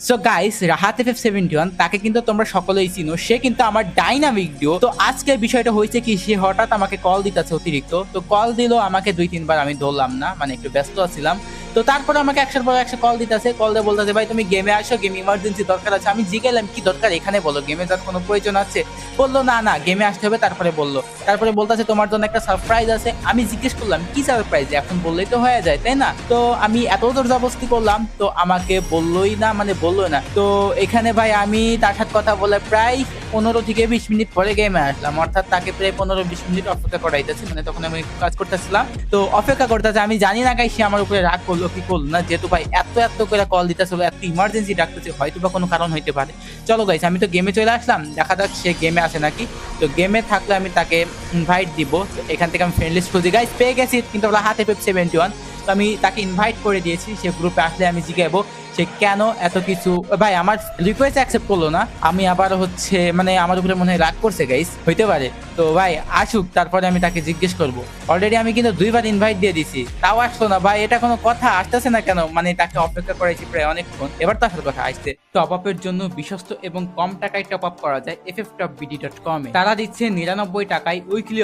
So guys, Rahat FF71 তাকে কিন্তু তোমরা সকলেই চিনো, সে কিন্তু আমার ডাইনামিক ডিও। তো আজকে বিষয়টা হয়েছে কি, সে হঠাৎ আমাকে কল দিতেছে অতিরিক্ত। তো কল দিল আমাকে 2-3 বার, আমি ধরলাম না, মানে একটু ব্যস্ত ছিলাম। তো তারপরে আমাকে 100 পর 100 কল দিতেছে, কল দিয়ে বলতেছে ভাই তুমি গেমে আসো, গেম ইমার্জেন্সি দরকার আছে। আমি জিজ্ঞাসলাম কি দরকার এখানে বলো, গেমে যার কোনো প্রয়োজন আছে? বললো না না, গেমে আসতে হবে। তারপরে বলতেছে তোমার জন্য একটা সারপ্রাইজ আছে। আমি জিজ্ঞেস করলাম কি সারপ্রাইজ, এখন বললেই তো হয়ে যায় তাই না? তো আমি এত জোর জবরদস্তি করলাম, তো আমাকে বললোই না, মানে বললো না। তো এখানে ভাই আমি তার সাথে কথা বলে প্রায় 15 থেকে 20 মিনিট পরে গেমে আসলাম, অর্থাৎ তাকে প্রায় 15-20 মিনিট অপেক্ষা করাইতেছি, মানে তখন আমি একটু কাজ করতেছিলাম। তো অপেক্ষা করতেছে, আমি জানি না গাই সে আমার উপরে রাগ করলো কি করলো না, যেহেতু ভাই এত এত করে কল দিতেছিল, এত ইমার্জেন্সি ডাকতেছে, হয়তো বা কোনো কারণ হইতে পারে। চলো গাইস, আমি তো গেমে চলে আসলাম, দেখা যাক সে গেমে আসে নাকি। তো গেমে থাকলে আমি তাকে ইনভাইট দিব। তো এখান থেকে আমি ফ্রেন্ড লিস্ট খুঁজি গাইস, পেয়ে গেছি কিন্তু হাতে FF71। তো আমি তাকে ইনভাইট করে দিয়েছি, সে গ্রুপে আসলে আমি জিজ্ঞাবো সে কেন এত কিছু। ভাই আমার রিকোয়েস্ট অ্যাকসেপ্ট করলো না, আমি আবার হচ্ছে মানে আমার উপরে মনে হয় রাগ করছে গাইস, হইতে পারে। তো ভাই আসুক, তারপরে আমি তাকে জিজ্ঞেস করবো। অলরেডি আমি কিন্তু 2বার ইনভাইট দিয়ে দিছি, তাও আসলো না ভাই, এটা কোনো কথা? আসতেছে না কেন? মানে তাকে অপেক্ষা করেছি প্রায় অনেকক্ষণ, এবার তো আসার কথা আসছে। টপ আপের জন্য বিশ্বস্ত এবং কম টাকায় টপ আপ করা যায় ffTopBD.com এ। তারা দিচ্ছে 99 টাকায় উইকলি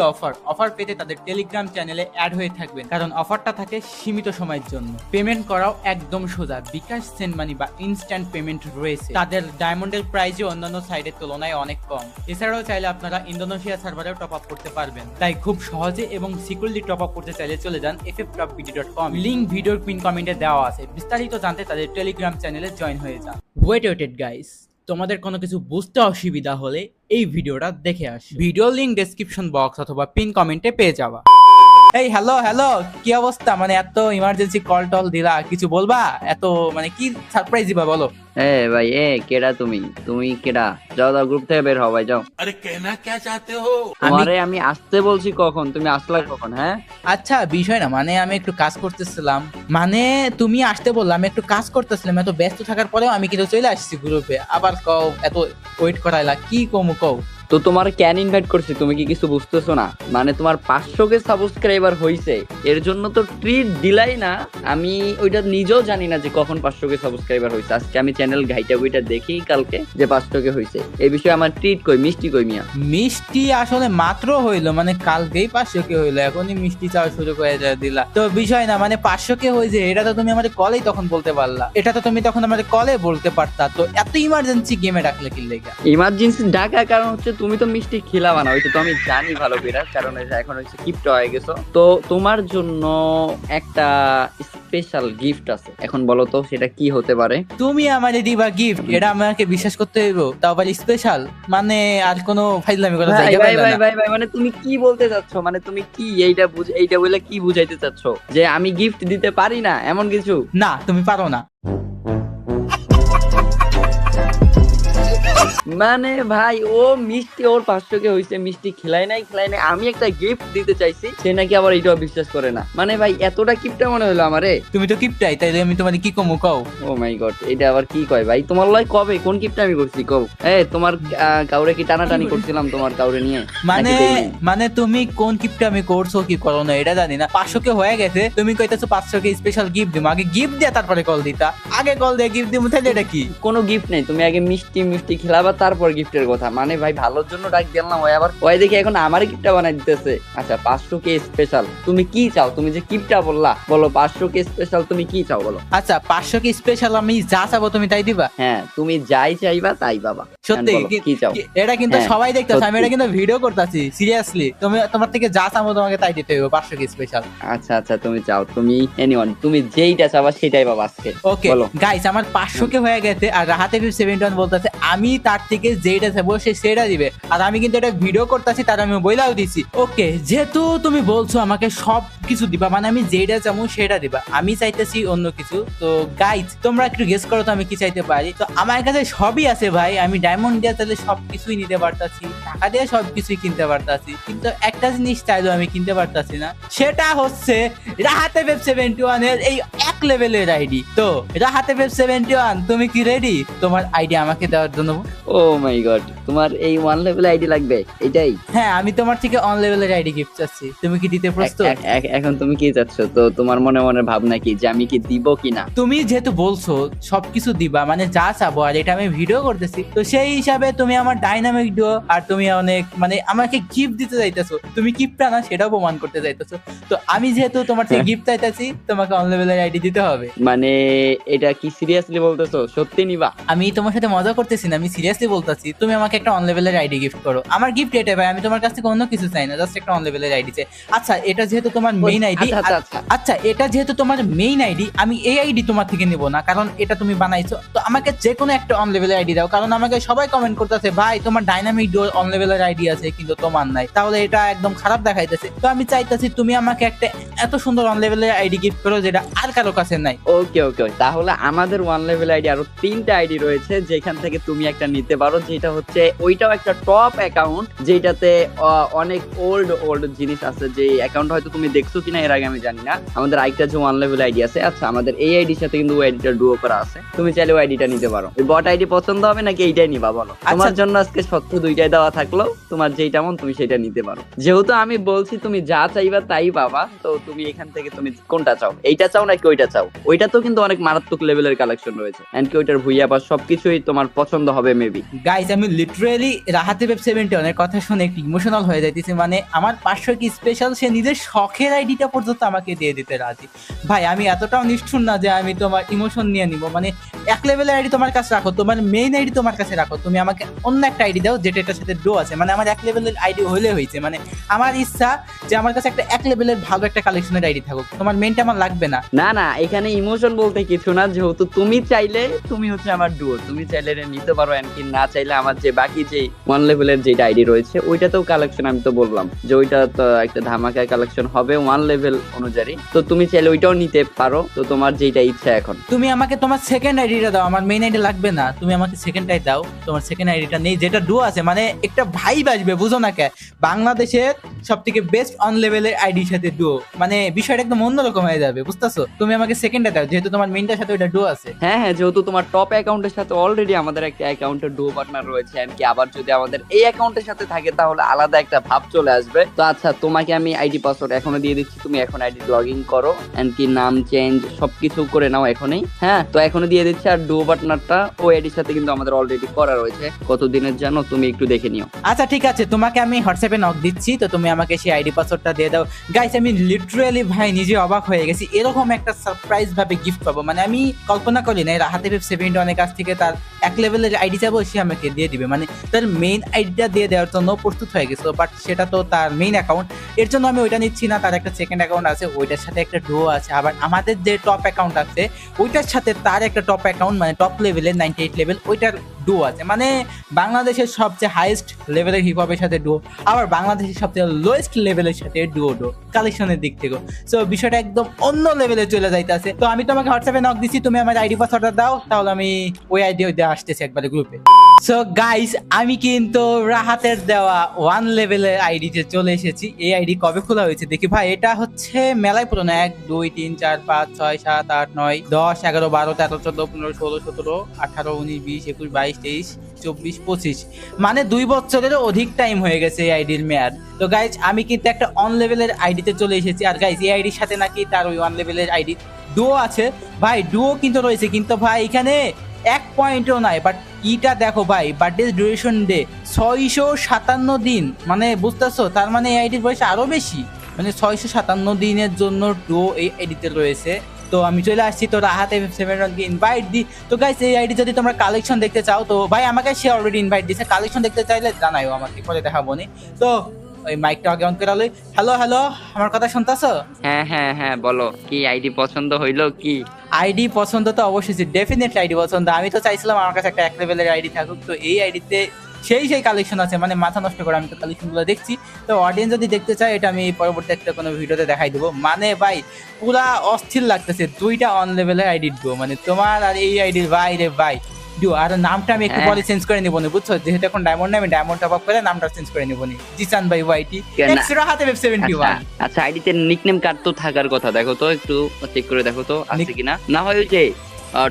অফার পেতে তাদের টেলিগ্রাম চ্যানেলে অ্যাড হয়ে থাকবেন, কারণ অফারটা থাকে সীমিত সময়ের জন্য। পেমেন্ট করাও একদম সোজা, বিকাশ, সেন্ড মানি বা ইনস্ট্যান্ট পেমেন্ট রয়েছে। তাদের ডায়মন্ডের প্রাইসও অন্যান্য সাইটের তুলনায় অনেক কম। এছাড়াও চাইলে আপনারা ইন্দোনেশিয়া সার্ভারেও টপ আপ করতে পারবেন, তাই খুব সহজে এবং সিকিউরলি টপ আপ করতে চাইলে চলে যান ffTopBD.com, লিংক ভিডিওর পিন কমেন্টে দেওয়া আছে। বিস্তারিত জানতে তাদের টেলিগ্রাম চ্যানেলে জয়েন হয়ে যান। ওয়েট গাইস, তোমাদের কোনো কিছু বুঝতে অসুবিধা হলে এই ভিডিওটা দেখে আসো, ভিডিও লিংক ডেসক্রিপশন বক্স অথবা পিন কমেন্টে পেয়ে যাওয়া। এই হ্যালো হ্যালো, কি অবস্থা? মানে এত ইমার্জেন্সি কল টল দিলা, কিছু বলবা? এত মানে কি সারপ্রাইজ দিবা বলো? এ ভাই, কেডা তুমি? তুমি কেডা? যাও যাও, গ্রুপ থেকে বের হও ভাই, যাও। अरे कहना क्या चाहते हो? তোমারে আমি আসতে বলছি কখন, তুমি আসলা কখন? হ্যাঁ, আচ্ছা বিষয় না, মানে আমি একটু কাজ করতেছিলাম, মানে তুমি আসতে বললাম, আমি একটু কাজ করতেছিলাম, এত ব্যস্ত থাকার পরেও আমি কিন্তু চলে আসছি গ্রুপে। আবার কও এত ওয়েট করাইলা, কি কমু কও? তো তোমার কেন ইনভাইট করছি তুমি কি কিছু বুঝতেছো না? মানে তোমার 500 কে সাবস্ক্রাইবার হইছে, এর জন্য তো ট্রিট দিলাই না। আমি ওইটা নিজেও জানি না যে কখন 500 কে সাবস্ক্রাইবার হইছে। আজকে আমি চ্যানেল ঘাইটা বইটা দেখি কালকে যে 500 কে হইছে। এই বিষয়ে আমার ট্রিট কই, মিষ্টি কই মিয়া? মিষ্টি আসলে মাত্র হইলো, মানে কালকেই 500 কে হইলো, এখনই মিষ্টি চাওয়া শুরু করে দিলা। তো বিষয় না, মানে 500 কে হয়েছে, এটা তো তুমি আমাদের কলেই তখন বলতে পারলা, এটা তো তুমি তখন আমাদের কলে বলতে পারতা। তো এত ইমার্জেন্সি গেমে ডাকলে কি লেগা? ইমার্জেন্সি ডাকার কারণ হচ্ছে তুমি তো মিষ্টি খিলাবা না, ওইটা তো আমি জানি ভালো করে। কারণ এখন হচ্ছে গিফট হয়ে গেছো, তো তোমার জন্য একটা স্পেশাল গিফট আছে। এখন বলো তো সেটা কি হতে পারে? তুমি আমারে দিবা গিফট, এটা আমাকে বিশ্বাস করতে হইব, তাও আবার স্পেশাল? মানে আর কোনো ফাইজলামি করা ভাই জায়গা ভাই পাইলা ভাই না। ভাই ভাই, মানে তুমি কি বলতে চাচ্ছ? মানে তুমি কি এইটা বলে কি বুঝাইতে চাচ্ছ? যে আমি গিফট দিতে পারি না এমন কিছু? না, তুমি পারো না। মানে ভাই, ও মিষ্টি ওর 500 কে হইছে, মিষ্টি খেলাই নাই, আমি একটা গিফট দিতে চাইছি, সে নাকি আবার এইটাও বিশ্বাস করে না। মানে ভাই, এতটা কিপটা মনে হলো আমারে? তুমি তো কিপটাই, তাইলে আমি তোমার কি কমু কও? ও মাই গড, এটা আবার কি কয় ভাই? তোমার লয় কবে কোন কিপটা আমি করছি কও? তোমার কাউরে কি টানাটানি করছিলাম তোমার কাউরে নিয়ে? মানে নাকি দেইনি? মানে তুমি কোন গিফট আমি করছো কি করো না এটা জানি না, 500 কে হয়ে গেছে, তুমি কইতাছো 500 কে স্পেশাল গিফট দিমু। আগে গিফট দিয়া তারপরে কল দিতা, আগে কল দিয়ে গিফট দিমু, তাহলে এটা কি? কোনো গিফট নেই, তুমি আগে মিষ্টি মিষ্টি খেলাবা তারপর গিফটের কথা। মানে ভাই, ভালোর জন্য ডাক দিলাম, ওই আবার ওই দেখি এখন আমার গিফটটা বানাই দিতেছে। আচ্ছা, 500 কে স্পেশাল তুমি কি চাও? তুমি যে গিফটটা বললা, বলো 500 কে স্পেশাল তুমি কি চাও বলো? আচ্ছা 500 কে স্পেশাল আমি যা চাবো তুমি তাই দিবা? হ্যাঁ, তুমি যাই চাইবা তাই বাবা। সত্যি? বলো, কি চাও? এটা কিন্তু হ্যাঁ, সবাই দেখতেছে, আমি সত্যি। এটা কিন্তু ভিডিও করতেছি সিরিয়াসলি। তুমি তোমার থেকে যা চাবো তোমাকে তাই দিতে হবে, 500 কে স্পেশাল। আচ্ছা আচ্ছা, তুমি চাও, তুমি এনিওয়ান, তুমি যেইটা চাবা সেটাই পাবা আজকে। ওকে বলো। গাইস, আমার 500 কে হয়ে গেছে, আর রাহাত FF71 বলতেছে আমি তার থেকে যেটা চাইবো সে সেটা দিবে, আর আমি কিন্তু এটা ভিডিও করতেছি, তার আমি বইলাও দিছি। ওকে, যেহেতু তুমি বলছো আমাকে সব কিছু দিবা, মানে আমি যেটা চাবো সেটা দিবা, আমি চাইতেছি অন্য কিছু। তো গাইস তোমরা একটু গেস করো তো আমি কি চাইতে পারি। তো আমার কাছে সবই আছে ভাই, আমি ডায়মন্ড দিয়ে তাহলে সবকিছুই নিতে পারতাছি, টাকা দিয়ে সবকিছুই কিনতে পারতাছি, কিন্তু একটা জিনিস চাইলেও আমি কিনতে পারতাছি না, সেটা হচ্ছে রাহাত FF71 এর এই এক লেভেলের আইডি। তো রাহাত FF71, তুমি কি রেডি তোমার আইডি আমাকে দেওয়ার জন্য? ও মাই গড, তোমার এই ওয়ান লেভেল আইডি লাগবে এটাই? হ্যাঁ, আমি তোমার থেকে অন লেভেলের আইডি গিফট চাচ্ছি, তুমি কি দিতে প্রস্তুত? এখন তুমি কি চাচ্ছ? তো তোমার মনে মনে ভাবনা কি যে আমি কি দিব কিনা? তুমি যেহেতু বলছো সবকিছু দিবা, মানে যা চাবো, আর এটা আমি ভিডিও করতেছি, তো সেই হিসাবে তুমি আমার ডাইনামিক ডুও আর তুমি অনেক মানে আমাকে গিফট দিতে চাইতেছো, তুমি গিফটটা না সেটাও প্রমাণ করতে চাইতেছো। তো আমি যেহেতু তোমার থেকে গিফট চাইতেছি, তোমাকে অন লেভেলের আইডি দিতে হবে। মানে এটা কি সিরিয়াসলি বলতেছো? সত্যি নিবা? আমি তোমার সাথে মজা করতেছি না, আমি সিরিয়াসলি বলতেছি, তুমি আমাকে একটা অন লেভেলের আইডি গিফট করো। আমার গিফট এটাই ভাই, আমি তোমার কাছ থেকে অন্য কিছু চাই না, জাস্ট একটা অন লেভেলের আইডি চাই। আচ্ছা এটা যেহেতু তোমার মেইন আইডি, আচ্ছা আচ্ছা আচ্ছা আচ্ছা এটা যেহেতু তোমার মেইন আইডি, আমি এই আইডি তোমার থেকে নিব না, কারণ এটা তুমি বানাইছো। তো আমাকে যে কোনো একটা অন লেভেলের আইডি দাও, কারণ আমাকে সবাই কমেন্ট করতেছে ভাই তোমার ডাইনামিক ডুও অন লেভেলের আইডি আছে কিন্তু তোমার নাই, তাহলে এটা একদম খারাপ দেখাইতেছে। তো আমি চাইতেছি তুমি আমাকে একটা এত সুন্দর অন লেভেলের আইডি গিফট করো যেটা আর কারো কাছে নাই। ওকে ওকে, তাহলে আমাদের ওয়ান লেভেল আইডি আরো 3টা আইডি রয়েছে, যেখান থেকে তুমি একটা নিতে পারো, যেটা হচ্ছে ওইটাও একটা টপ অ্যাকাউন্ট, যেটাতে অনেক ওল্ড জিনিস আছে। যে অ্যাকাউন্ট হয়তো তুমি দেখছো কিনা এর আগে আমি জানি না। আমাদের আরেকটা যে ওয়ান লেভেল আইডি আছে, আচ্ছা আমাদের এই আইডির সাথে কিন্তু ওই আইডিটা ডুও করা আছে, তুমি চাইলে ওই আইডিটা নিতে পারো। ওই বট আইডি পছন্দ হবে নাকি এইটাই নিবা বলো? তোমার জন্য আজকে সত্য দুইটাই দেওয়া থাকলো, তোমার যেইটা মন তুমি সেটা নিতে পারো। যেহেতু আমি বলছি তুমি যা চাইবা তাই পাবা, তো তুমি এখান থেকে তুমি কোনটা চাও? এইটা চাও নাকি ওইটা চাও? ওইটা তো কিন্তু অনেক মারাত্মক লেভেলের কালেকশন রয়েছে, এন্ড কি ওইটার ভুইয়া বা সবকিছুই তোমার পছন্দ হবে মেবি। গাইস আমি লিটারেলি রাহাতে ওয়েব 71 এর কথা শুনে একটু ইমোশনাল হয়ে যাইতেছি। মানে আমার 500 কি স্পেশাল, সে নিজের শখের আইডিটা পর্যন্ত আমাকে দিয়ে দিতে রাজি। ভাই আমি এতটাও নিষ্ঠুর না যে আমি তোমার ইমোশন নিয়ে নিব। মানে এক লেভেলের আইডি তোমার কাছে রাখো, তোমার মেইন আইডি তোমার কাছে রাখো, তুমি আমাকে অন্য একটা আইডি দাও যেটা এটার সাথে ডো আছে। মানে আমার এক লেভেলের আইডি হলে হয়েছে, মানে আমার ইচ্ছা যে আমার কাছে একটা এক লেভেলের ভালো একটা কালেকশনের আইডি থাকুক, তোমার মেইনটা আমার লাগবে না। না না, এখানে ইমোশন বলতে কিছু না, যেহেতু তুমি চাইলে তুমি হচ্ছে আমার ডুও, তুমি চাইলে এটা নিতে পারো, এমনকি না চাইলে আমার যে বাকি যে ওয়ান লেভেলের যেটা আইডি রয়েছে ওইটাতেও কালেকশন, আমি তো বললাম যে ওইটা তো একটা ধামাকা কালেকশন হবে ওয়ান লেভেল অনুযায়ী, তো তুমি চাইলে ওইটাও নিতে পারো। তো তোমার যেটা ইচ্ছা এখন। তুমি আমাকে তোমার সেকেন্ড আইডিটা দাও, আমার মেইন আইডি লাগবে না, তুমি আমাকে সেকেন্ড আইডি দাও, তোমার সেকেন্ড আইডিটা নেই যেটা ডুও আছে। মানে একটা ভাইব আসবে, বুঝো না কে, বাংলাদেশের সব থেকে বেস্ট অন লেভেলের আইডির সাথে ডুও, মানে বিষয়টা একদম অন্যরকম হয়ে যাবে, বুঝতেছো? তুমি আমাকে সেকেন্ডটা দাও যেহেতু তোমার মেইনটার সাথে ওইটা ডুও আছে। হ্যাঁ হ্যাঁ, যেহেতু তোমার টপ অ্যাকাউন্টের সাথে অলরেডি আমাদের একটা অ্যাকাউন্টের ডুও পার্টনার রয়েছে, এমনকি আবার যদি আমাদের এই অ্যাকাউন্টের সাথে থাকে তাহলে আলাদা একটা ভাব চলে আসবে। তো আচ্ছা তোমাকে আমি আইডি পাসওয়ার্ড এখনো দিয়ে দিচ্ছি, তুমি এখন আইডি লগ ইন করো, এমনকি নাম চেঞ্জ সবকিছু করে নাও এখনই। হ্যাঁ তো এখনো দিয়ে দিচ্ছি। আর ডুও পার্টনারটা ওই আইডির সাথে কিন্তু আমাদের অলরেডি করা রয়েছে, কতদিনের জানো তুমি একটু দেখে নিও। আচ্ছা ঠিক আছে, তোমাকে আমি হোয়াটসঅ্যাপে নক দিচ্ছি, তো তুমি আমাকে সেই আইডি পাসওয়ার্ডটা দিয়ে দাও। গাইস আমি লিটারালি ভাই নিজে অবাক হয়ে গেছি, এরকম একটা সারপ্রাইজ ভাবে গিফট পাবো মানে আমি কল্পনা করি না। রাহাতে ওয়েব 71 অনেক কাছ থেকে তার এক লেভেলের আইডি চাবো, সে আমাকে দিয়ে দিবে, মানে তার মেইন আইডিটা দিয়ে দেওয়ার জন্য প্রস্তুত হয়ে গেছে। বাট সেটা তো তার মেইন অ্যাকাউন্ট, এর জন্য আমি ওইটা নিচ্ছি না। তার একটা সেকেন্ড অ্যাকাউন্ট আছে, ওইটার সাথে একটা ডুও আছে, আবার আমাদের যে টপ অ্যাকাউন্ট আছে ওইটার সাথে তার একটা টপ অ্যাকাউন্ট, মানে টপ লেভেলের 98 লেভেল, ওইটার ডুও আছে। মানে বাংলাদেশের সবচেয়ে হাইয়েস্ট লেভেলের হিপ হপের সাথে ডুও, আবার বাংলাদেশের সবচেয়ে লোয়েস্ট লেভেলের সাথে ডুও কালেকশনের দিক থেকে। সো বিষয়টা একদম অন্য লেভেলে চলে যাইতেছে। তো আমি তোমাকে হোয়াটসঅ্যাপে নক দিচ্ছি, তুমি আমার আইডি পাসওয়ার্ডটা দাও, তাহলে আমি ওই আইডি দিয়ে আসতেছি একবারে গ্রুপে। সো গাইস আমি কিন্তু রাহাতের দেওয়া ওয়ান লেভেলের আইডিতে চলে এসেছি। এই আইডি কবে খোলা হয়েছে দেখি ভাই, এটা হচ্ছে মেলায় পুরোনো, 1 2 3 4 5 6 7 8 9 10 11 12 13 14 15 16 17 18 19 20 21 22 23 24 25, মানে 2 বছরেরও অধিক টাইম হয়ে গেছে এই আইডির মেয়াদ। তো গাইস আমি কিন্তু একটা অন লেভেলের আইডিতে চলে এসেছি। আর গাইস এই আইডির সাথে নাকি তার ওই ওয়ান লেভেলের আইডি ডুও আছে। ভাই ডুও কিন্তু রয়েছে, কিন্তু ভাই এখানে 1 পয়েন্টও নাই। বাট ইটা দেখো ভাই, বার্থডে ডিউরেশন ডে 657 দিন, মানে বুঝতেছো, তার মানে এই আইডির বয়স আরো বেশি, মানে 657 দিনের জন্য ডুও এই আইডিতে রয়েছে। তো আমি চলে আসছি, তো রাহাতে 71কে ইনভাইট দিই। তো গাইস এই আইডি যদি তোমরা কালেকশন দেখতে চাও, তো ভাই আমাকে সে অলরেডি ইনভাইট দিয়েছে, কালেকশন দেখতে চাইলে জানাইও আমাকে, পরে দেখাবো নি। তো ওই মাইকটা আগে অন করে লই। হ্যালো হ্যালো, আমার কথা শুনতাছো? হ্যাঁ হ্যাঁ হ্যাঁ, বলো কি আইডি পছন্দ হইলো কি? আইডি পছন্দ তো অবশ্যই, ডেফিনেটলি আইডি পছন্দ। আমি তো চাইছিলাম আমার কাছে একটা এক লেভেলের আইডি থাকুক, তো এই আইডিতে সেই কালেকশন আছে, মানে মাথা নষ্ট করে আমি তো কালেকশনগুলো দেখছি। তো অডিয়েন্স যদি দেখতে চায় এটা আমি পরবর্তী একটা কোনো ভিডিওতে দেখাই দেবো। মানে ভাই পুরা অস্থির লাগতেছে, 2টা অন লেভেলের আইডি ডুও, মানে তোমার আর এই আইডির ভাই রে ভাই ডুও। আর নামটা আমি একটু পরে চেঞ্জ করে নিবো, বুঝছো, যেহেতু এখন ডায়মন্ড আমি ডায়মন্ড টপ আপ করে নামটা চেঞ্জ করে নিবো। জিসান ভাই ওয়াইটি এক্সট্রা হাতে ওয়েব 71। আচ্ছা আইডিতে নিকনেম কার্ড তো থাকার কথা, দেখো তো একটু চেক করে দেখো তো আছে কিনা। না হয় ওই যে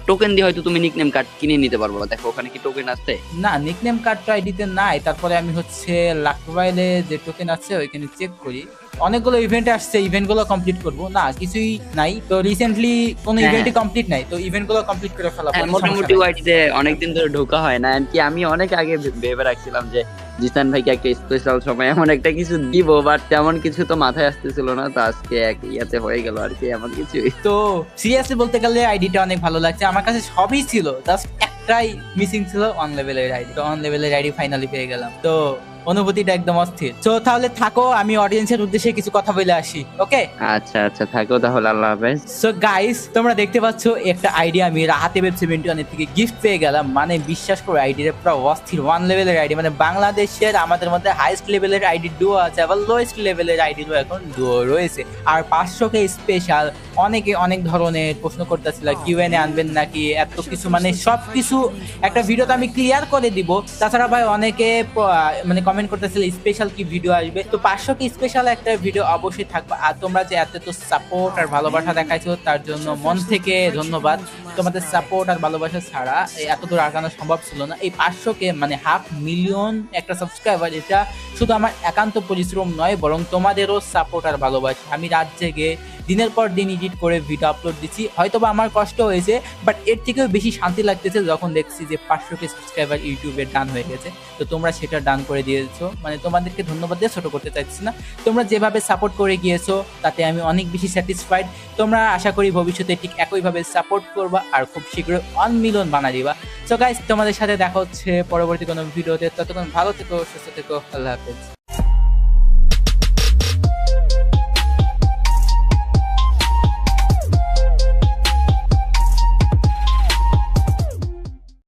টোকেন দিয়ে হয়তো তুমি নিকনেম কার্ড কিনে নিতে পারবো, দেখো ওখানে কি টোকেন আছে। না নিকনেম কার্ডটা আইডিতে নাই। তারপরে আমি হচ্ছে লাকভাইলে যে টোকেন আছে ওইখানে চেক করি, অনেকগুলো ইভেন্ট আসছে, ইভেন্টগুলো কমপ্লিট করব না, কিছুই নাই। তো রিসেন্টলি কোনো হ্যাঁ, ইভেন্টই কমপ্লিট নাই, তো ইভেন্টগুলো কমপ্লিট করে ফেলা হ্যাঁ, কোনো সমস্যা মোটামুটি নাই। ওয়াইটিতে অনেকদিন ধরে ঢোকা হয় না। কি আমি অনেক আগে ভেবে রাখছিলাম যে জিসান ভাইকে একটা স্পেশাল সময় এমন একটা কিছু দিব, বাট তেমন কিছু তো মাথায় আসতেছিল না। তো আজকে এক ইয়াতে হয়ে গেল আর কি এমন কিছু। তো সিরিয়াসলি বলতে গেলে আইডিটা অনেক ভালো লাগছে, আমার কাছে সবই ছিল, জাস্ট একটাই মিসিং ছিল, অন লেভেলের আইডি। তো অন লেভেলের আইডি ফাইনালি পেয়ে গেলাম, তো অনুভূতিটা একদম অস্থির। তো তাহলে থাকো, আমি অডিয়েন্সের উদ্দেশ্যে কিছু কথা বলে আসি, ওকে? আচ্ছা আচ্ছা, থাকো তাহলে, আল্লাহ হাফেজ। সো গাইস, তোমরা দেখতে পাচ্ছ একটা আইডিয়া আমি রাহাতে ওয়েব 71 থেকে গিফট পেয়ে গেলাম। মানে বিশ্বাস করো, আইডিটা পুরো অস্থির, ওয়ান লেভেলের আইডি। মানে বাংলাদেশের আমাদের মধ্যে হাইস্ট লেভেলের আইডি ডুও আছে, আবার লোয়েস্ট লেভেলের আইডিরও এখন ডুও রয়েছে। আর 500কে স্পেশাল। অনেকে অনেক ধরনের প্রশ্ন করতেছিল, কিউএনএ আনবেন নাকি, এত কিছু, মানে সবকিছু একটা ভিডিওতে আমি ক্লিয়ার করে দিব। তাছাড়া ভাই অনেকে মানে কমেন্ট করতেছিল স্পেশাল কি ভিডিও আসবে, তো 500কে স্পেশাল একটা ভিডিও অবশ্যই থাকবে। আর তোমরা যে এত সাপোর্ট আর ভালোবাসা দেখাইছো তার জন্য মন থেকে ধন্যবাদ। তোমাদের সাপোর্ট আর ভালোবাসা ছাড়া এত দূর আগানো সম্ভব ছিল না। এই 500কে মানে 500,000 একটা সাবস্ক্রাইবার, এটা শুধু আমার একান্ত পরিশ্রম নয়, বরং তোমাদেরও সাপোর্ট আর ভালোবাসা। আমি রাত জেগে দিনের পর দিন এডিট করে ভিডিও আপলোড দিচ্ছি, হয়তোবা আমার কষ্ট হয়েছে, বাট এর থেকেও বেশি শান্তি লাগতেছে যখন দেখছি যে 500কে সাবস্ক্রাইবার ইউটিউবে ডান হয়ে গেছে। তো তোমরা সেটা ডান করে দিয়েছো, মানে তোমাদেরকে ধন্যবাদ দিয়ে ছোট করতে চাইছি না। তোমরা যেভাবে সাপোর্ট করে গিয়েছো তাতে আমি অনেক বেশি স্যাটিসফাইড। তোমরা আশা করি ভবিষ্যতে ঠিক একইভাবে সাপোর্ট করবা আর খুব শীঘ্রই 1 মিলিয়ন বানা দিবা। সো গাইস, তোমাদের সাথে দেখা হচ্ছে পরবর্তী কোনো ভিডিওতে। ততক্ষণ ভালো থেকো, সুস্থ থেকো, আল্লাহ হাফেজ।